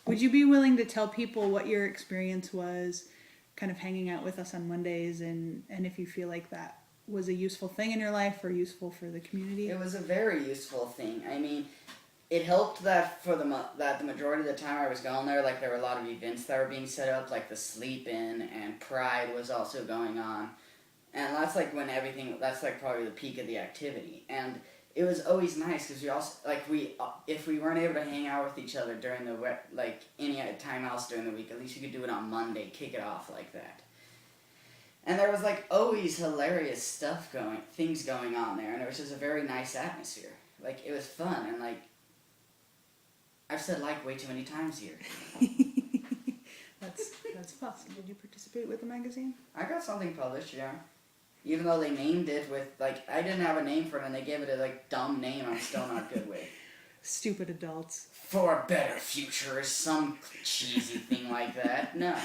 Would you be willing to tell people what your experience was kind of hanging out with us on Mondays and if you feel like that was a useful thing in your life or useful for the community? It was a very useful thing. I mean, it helped that that the majority of the time I was going there, like there were a lot of events that were being set up, like the sleep in and Pride was also going on, and that's like when everything. That's like probably the peak of the activity, and it was always nice because we also like we if we weren't able to hang out with each other during the like any time else during the week, at least you could do it on Monday, kick it off like that. And there was like always hilarious things going on there, and it was just a very nice atmosphere. Like it was fun, and like I've said like way too many times here. That's possible. Did you participate with the magazine? I got something published, yeah. Even though they named it with like I didn't have a name for it, and they gave it a like dumb name. I'm still not good with. Stupid adults. For a better future, or some cheesy thing like that. No.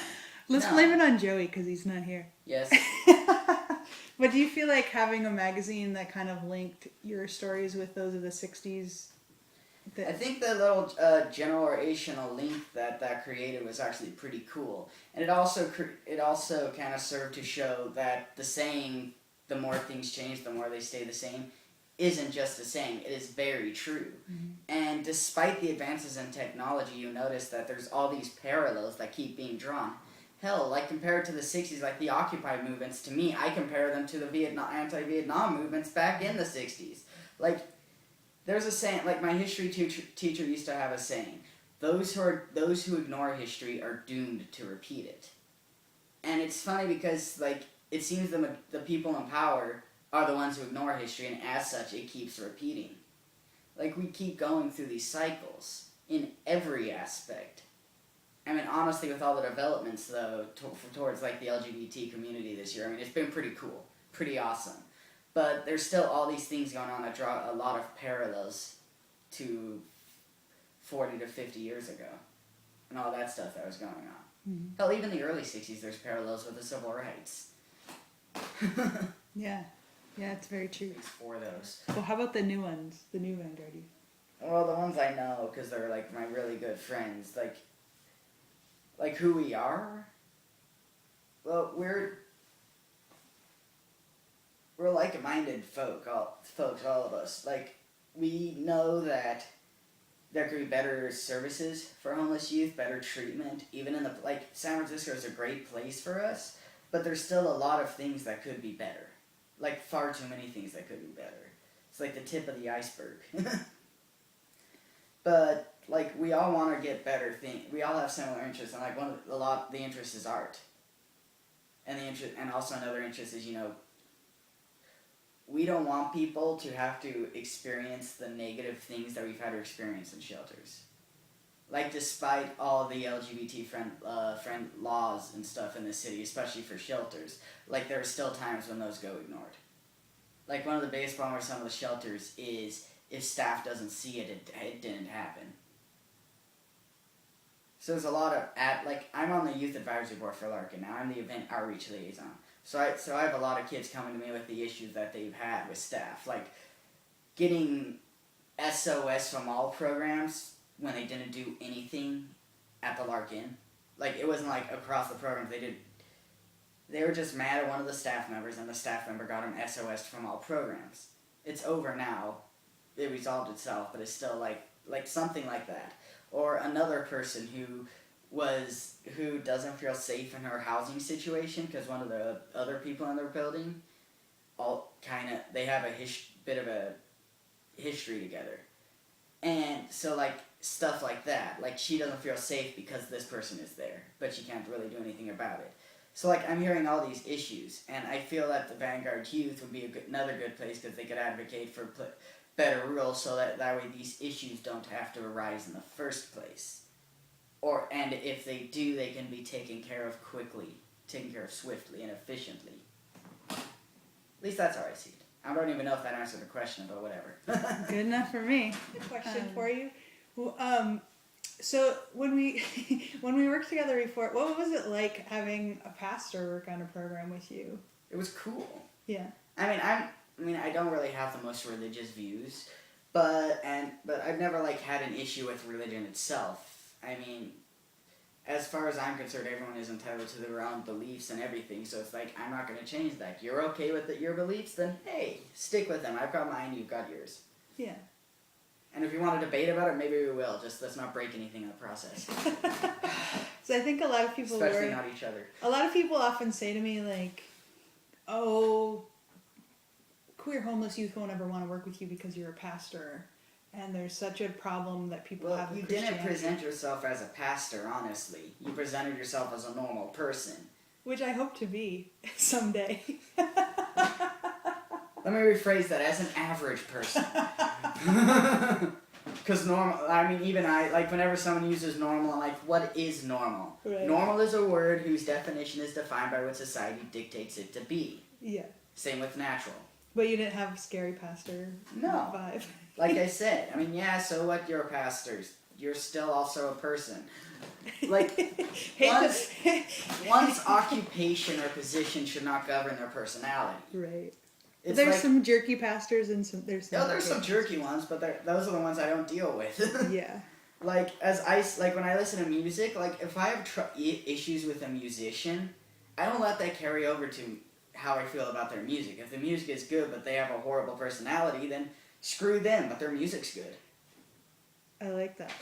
Let's blame it on Joey because he's not here. Yes. But do you feel like having a magazine that kind of linked your stories with those of the 60s? I think the little generational link that created was actually pretty cool. And it also kind of served to show that the saying, the more things change, the more they stay the same, isn't just a saying. It is very true. Mm-hmm. And despite the advances in technology, you notice that there's all these parallels that keep being drawn. Hell, like compared to the 60s, like the Occupy movements, to me, I compare them to the anti-Vietnam movements back in the 60s. Like, there's a saying, like my history teacher used to have a saying, those who ignore history are doomed to repeat it. And it's funny because, like, it seems the people in power are the ones who ignore history, and as such, it keeps repeating. Like, we keep going through these cycles in every aspect. I mean, honestly, with all the developments, though, towards, like, the LGBT community this year, I mean, it's been pretty cool, pretty awesome. But there's still all these things going on that draw a lot of parallels to 40 to 50 years ago. And all that stuff that was going on. Mm-hmm. Hell, even the early 60s, there's parallels with the civil rights. Yeah. Yeah, it's very true. It's for those. Well, how about the new ones? The new Vanguard youth? Well, the ones I know, because they're, like, my really good friends. Like who we are? Well, we're like-minded folks, all of us. Like, we know that there could be better services for homeless youth, better treatment. Even in like, San Francisco is a great place for us, but there's still a lot of things that could be better. Like, far too many things that could be better. It's like the tip of the iceberg. But, like, we all want to get better things. We all have similar interests, and, like, the interest is art. And also another interest is, we don't want people to have to experience the negative things that we've had to experience in shelters. Like, despite all the LGBT friend laws and stuff in the city, especially for shelters, like, there are still times when those go ignored. Like, one of the biggest problems with some of the shelters is if staff doesn't see it, it didn't happen. So there's a lot of, I'm on the youth advisory board for Larkin now. I'm the event outreach liaison. So I have a lot of kids coming to me with the issues that they've had with staff. Like, getting SOS from all programs when they didn't do anything at the Larkin. Like, it wasn't like across the programs they were just mad at one of the staff members, and the staff member got them SOS from all programs. It's over now. It resolved itself, but it's still like something like that. Or another person who doesn't feel safe in her housing situation because one of the other people in their building they have a bit of a history together. And so, like, stuff like that. Like, she doesn't feel safe because this person is there, but she can't really do anything about it. So, like, I'm hearing all these issues, and I feel that the Vanguard Youth would be another good place because they could advocate for better rules so that way these issues don't have to arise in the first place. And if they do, they can be taken care of swiftly and efficiently. At least that's how I see it. I don't even know if that answered the question, but whatever. Good enough for me. A question for you. Well, so when we worked together before, what was it like having a pastor work on a program with you? It was cool. Yeah. I mean, I don't really have the most religious views, but I've never had an issue with religion itself. I mean, as far as I'm concerned, everyone is entitled to their own beliefs and everything. So it's like, I'm not going to change that. You're okay with your beliefs? Then, hey, stick with them. I've got mine, you've got yours. Yeah. And if you want to debate about it, maybe we will. Just let's not break anything in the process. So I think a lot of people Especially not each other. A lot of people often say to me, like, oh, queer homeless youth won't ever want to work with you because you're a pastor. And there's such a problem that people have with you didn't Christianity. present yourself as a pastor, honestly. You presented yourself as a normal person. Which I hope to be someday. Let me rephrase that, as an average person. Because even I, like, whenever someone uses normal, I'm like, what is normal? Right. Normal is a word whose definition is defined by what society dictates it to be. Yeah. Same with natural. But you didn't have scary pastor vibe. Like I said, I mean, yeah, so what, you're a pastor. You're still also a person. Like, one's occupation or position should not govern their personality. Right. It's There's like, some jerky pastors and there's some jerky ones, but those are the ones I don't deal with. Yeah. Like, when I listen to music, like, if I have issues with a musician, I don't let that carry over to how I feel about their music. If the music is good, but they have a horrible personality, then screw them, but their music's good. I like that.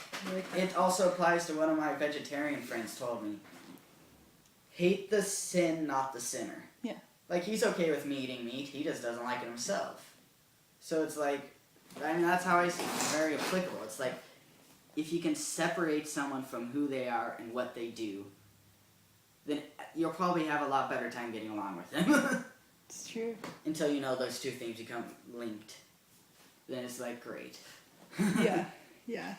It also applies to one of my vegetarian friends told me. Hate the sin, not the sinner. Yeah. Like, he's okay with me eating meat, he just doesn't like it himself. So it's like, I mean, that's how I see it. It's very applicable. It's like, if you can separate someone from who they are and what they do, then you'll probably have a lot better time getting along with them. It's true. Until you know those two things become linked. Then it's like, great. Yeah. Yeah.